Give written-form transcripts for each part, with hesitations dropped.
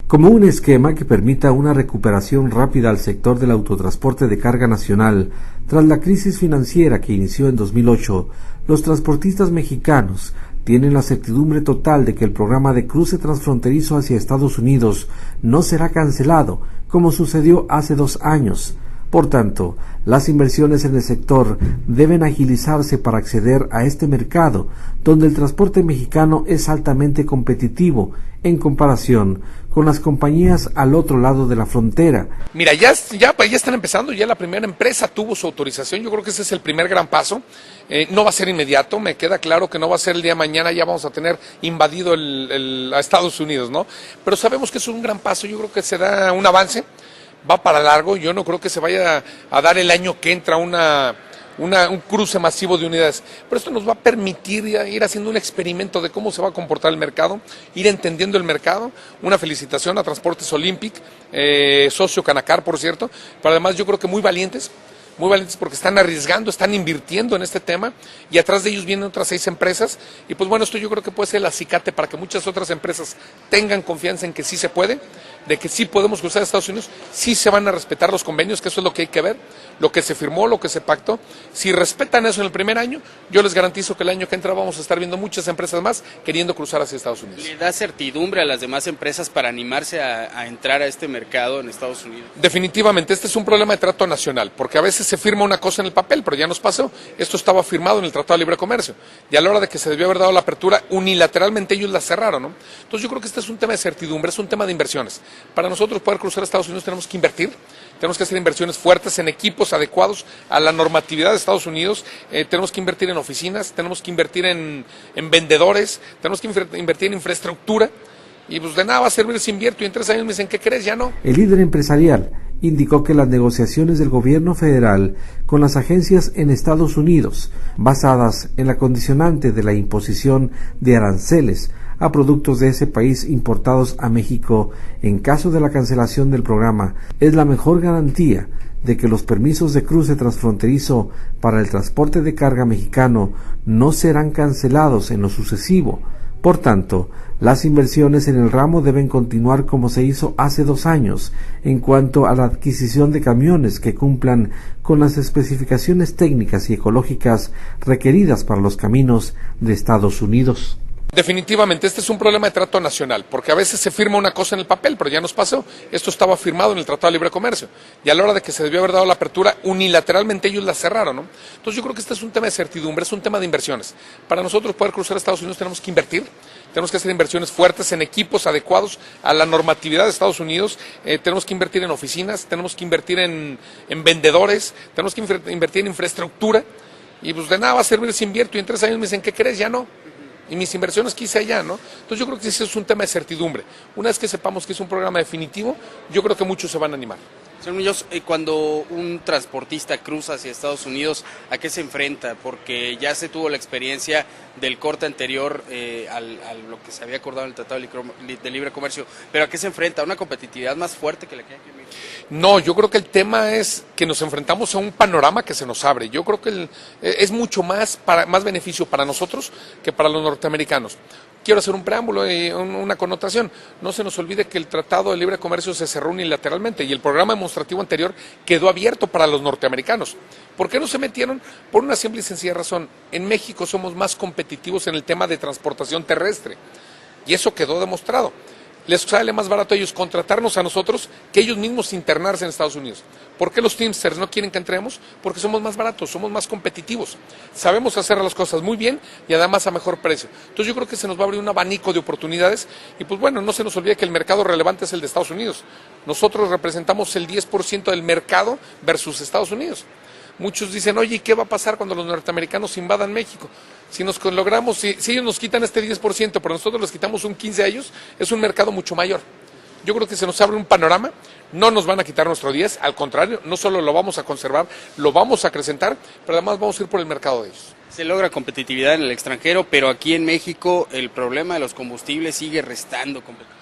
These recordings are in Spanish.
Como un esquema que permita una recuperación rápida al sector del autotransporte de carga nacional, tras la crisis financiera que inició en 2008, los transportistas mexicanos tienen la certidumbre total de que el programa de cruce transfronterizo hacia Estados Unidos no será cancelado, como sucedió hace 2 años. Por tanto, las inversiones en el sector deben agilizarse para acceder a este mercado, donde el transporte mexicano es altamente competitivo en comparación con las compañías al otro lado de la frontera. Mira, ya están empezando, ya la primera empresa tuvo su autorización, yo creo que ese es el primer gran paso. No va a ser inmediato, me queda claro que no va a ser el día de mañana, ya vamos a tener invadido a Estados Unidos, ¿no? Pero sabemos que es un gran paso, yo creo que se da un avance. Va para largo, yo no creo que se vaya a dar el año que entra un cruce masivo de unidades, pero esto nos va a permitir ir haciendo un experimento de cómo se va a comportar el mercado, ir entendiendo el mercado. Una felicitación a Transportes Olympic, socio Canacar, por cierto, pero además yo creo que muy valientes porque están arriesgando, están invirtiendo en este tema y atrás de ellos vienen otras 6 empresas y pues bueno, esto yo creo que puede ser el acicate para que muchas otras empresas tengan confianza en que sí se puede, de que sí podemos cruzar a Estados Unidos, sí se van a respetar los convenios, que eso es lo que hay que ver, lo que se firmó, lo que se pactó. Si respetan eso en el primer año, yo les garantizo que el año que entra vamos a estar viendo muchas empresas más queriendo cruzar hacia Estados Unidos. ¿Le da certidumbre a las demás empresas para animarse a entrar a este mercado en Estados Unidos? Definitivamente, este es un problema de trato nacional, porque a veces se firma una cosa en el papel, pero ya nos pasó, esto estaba firmado en el Tratado de Libre Comercio, y a la hora de que se debió haber dado la apertura, unilateralmente ellos la cerraron, ¿no? Entonces yo creo que este es un tema de certidumbre, es un tema de inversiones. Para nosotros poder cruzar a Estados Unidos tenemos que invertir, tenemos que hacer inversiones fuertes en equipos adecuados a la normatividad de Estados Unidos, tenemos que invertir en oficinas, tenemos que invertir en vendedores, tenemos que invertir en infraestructura, y pues de nada va a servir si invierto y en 3 años me dicen, ¿qué crees? Ya no. El líder empresarial indicó que las negociaciones del gobierno federal con las agencias en Estados Unidos, basadas en la condicionante de la imposición de aranceles a productos de ese país importados a México en caso de la cancelación del programa, es la mejor garantía de que los permisos de cruce transfronterizo para el transporte de carga mexicano no serán cancelados en lo sucesivo. Por tanto, las inversiones en el ramo deben continuar como se hizo hace 2 años en cuanto a la adquisición de camiones que cumplan con las especificaciones técnicas y ecológicas requeridas para los caminos de Estados Unidos. Definitivamente, este es un problema de trato nacional, porque a veces se firma una cosa en el papel, pero ya nos pasó, esto estaba firmado en el Tratado de Libre Comercio, y a la hora de que se debió haber dado la apertura, unilateralmente ellos la cerraron, ¿no? Entonces yo creo que este es un tema de certidumbre, es un tema de inversiones. Para nosotros poder cruzar a Estados Unidos tenemos que invertir, tenemos que hacer inversiones fuertes en equipos adecuados a la normatividad de Estados Unidos, tenemos que invertir en oficinas, tenemos que invertir en vendedores, tenemos que invertir en infraestructura, y pues de nada va a servir si invierto y en 3 años me dicen, ¿qué crees? Ya no. Y mis inversiones que hice allá, ¿no? Entonces yo creo que ese es un tema de certidumbre. Una vez que sepamos que es un programa definitivo, yo creo que muchos se van a animar. Señor Muñoz, cuando un transportista cruza hacia Estados Unidos, ¿a qué se enfrenta? Porque ya se tuvo la experiencia del corte anterior a lo que se había acordado en el Tratado de Libre Comercio, pero ¿a qué se enfrenta? ¿A una competitividad más fuerte que la que hay aquí en México? No, yo creo que el tema es que nos enfrentamos a un panorama que se nos abre. Yo creo que es mucho más beneficio para nosotros que para los norteamericanos. Quiero hacer un preámbulo y una connotación. No se nos olvide que el Tratado de Libre Comercio se cerró unilateralmente y el programa demostrativo anterior quedó abierto para los norteamericanos. ¿Por qué no se metieron? Por una simple y sencilla razón. En México somos más competitivos en el tema de transportación terrestre y eso quedó demostrado. Les sale más barato a ellos contratarnos a nosotros que ellos mismos internarse en Estados Unidos. ¿Por qué los Teamsters no quieren que entremos? Porque somos más baratos, somos más competitivos. Sabemos hacer las cosas muy bien y además a mejor precio. Entonces yo creo que se nos va a abrir un abanico de oportunidades y pues bueno, no se nos olvide que el mercado relevante es el de Estados Unidos. Nosotros representamos el 10% del mercado versus Estados Unidos. Muchos dicen, oye, ¿qué va a pasar cuando los norteamericanos invadan México? Si ellos nos quitan este 10%, pero nosotros les quitamos un 15% a ellos, es un mercado mucho mayor. Yo creo que se nos abre un panorama, no nos van a quitar nuestro 10%, al contrario, no solo lo vamos a conservar, lo vamos a acrecentar, pero además vamos a ir por el mercado de ellos. Se logra competitividad en el extranjero, pero aquí en México el problema de los combustibles sigue restando competitividad.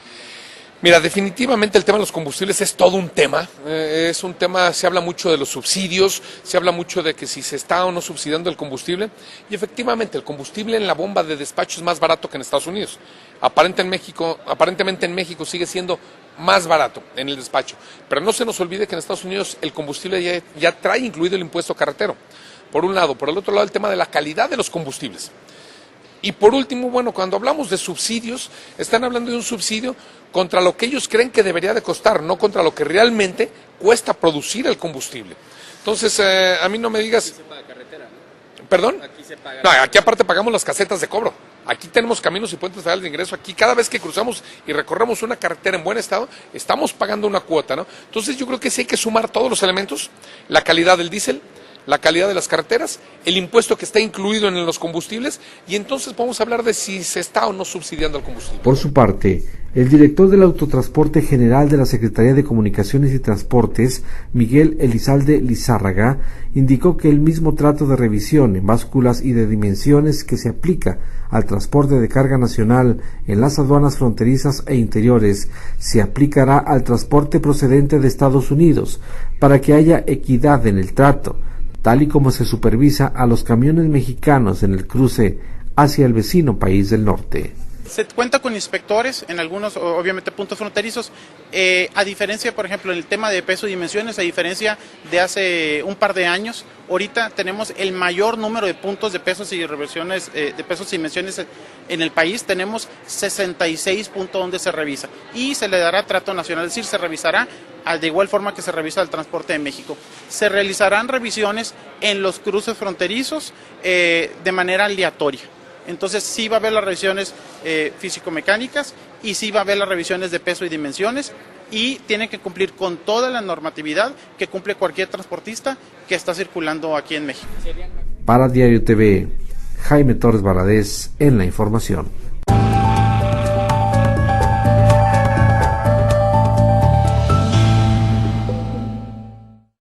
Mira, definitivamente el tema de los combustibles es todo un tema. Es un tema, se habla mucho de los subsidios, se habla mucho de que si se está o no subsidiando el combustible. Y efectivamente, el combustible en la bomba de despacho es más barato que en Estados Unidos. Aparentemente en México sigue siendo más barato en el despacho. Pero no se nos olvide que en Estados Unidos el combustible ya trae incluido el impuesto carretero. Por un lado. Por el otro lado, el tema de la calidad de los combustibles. Y por último, bueno, cuando hablamos de subsidios, están hablando de un subsidio contra lo que ellos creen que debería de costar, no contra lo que realmente cuesta producir el combustible. Entonces, a mí no me digas... Aquí se paga carretera, ¿no? ¿Perdón? Aquí se paga. No, aquí aparte pagamos las casetas de cobro. Aquí tenemos caminos y puentes federales de ingreso. Aquí cada vez que cruzamos y recorremos una carretera en buen estado, estamos pagando una cuota, ¿no? Entonces yo creo que sí hay que sumar todos los elementos, la calidad del diésel, la calidad de las carreteras, el impuesto que está incluido en los combustibles, y entonces podemos hablar de si se está o no subsidiando el combustible. Por su parte, el director del Autotransporte General de la Secretaría de Comunicaciones y Transportes, Miguel Elizalde Lizárraga, indicó que el mismo trato de revisión en básculas y de dimensiones que se aplica al transporte de carga nacional en las aduanas fronterizas e interiores se aplicará al transporte procedente de Estados Unidos para que haya equidad en el trato, tal y como se supervisa a los camiones mexicanos en el cruce hacia el vecino país del norte. Se cuenta con inspectores en algunos, obviamente, puntos fronterizos, a diferencia, por ejemplo, en el tema de peso y dimensiones, a diferencia de hace un par de años, ahorita tenemos el mayor número de puntos de pesos y reversiones, de pesos y dimensiones en el país. Tenemos 66 puntos donde se revisa y se le dará trato nacional, es decir, se revisará de igual forma que se revisa el transporte de México. Se realizarán revisiones en los cruces fronterizos de manera aleatoria. Entonces sí va a haber las revisiones físico-mecánicas y sí va a haber las revisiones de peso y dimensiones, y tienen que cumplir con toda la normatividad que cumple cualquier transportista que está circulando aquí en México. Para Diario TV, Jaime Torres Valadez en la información.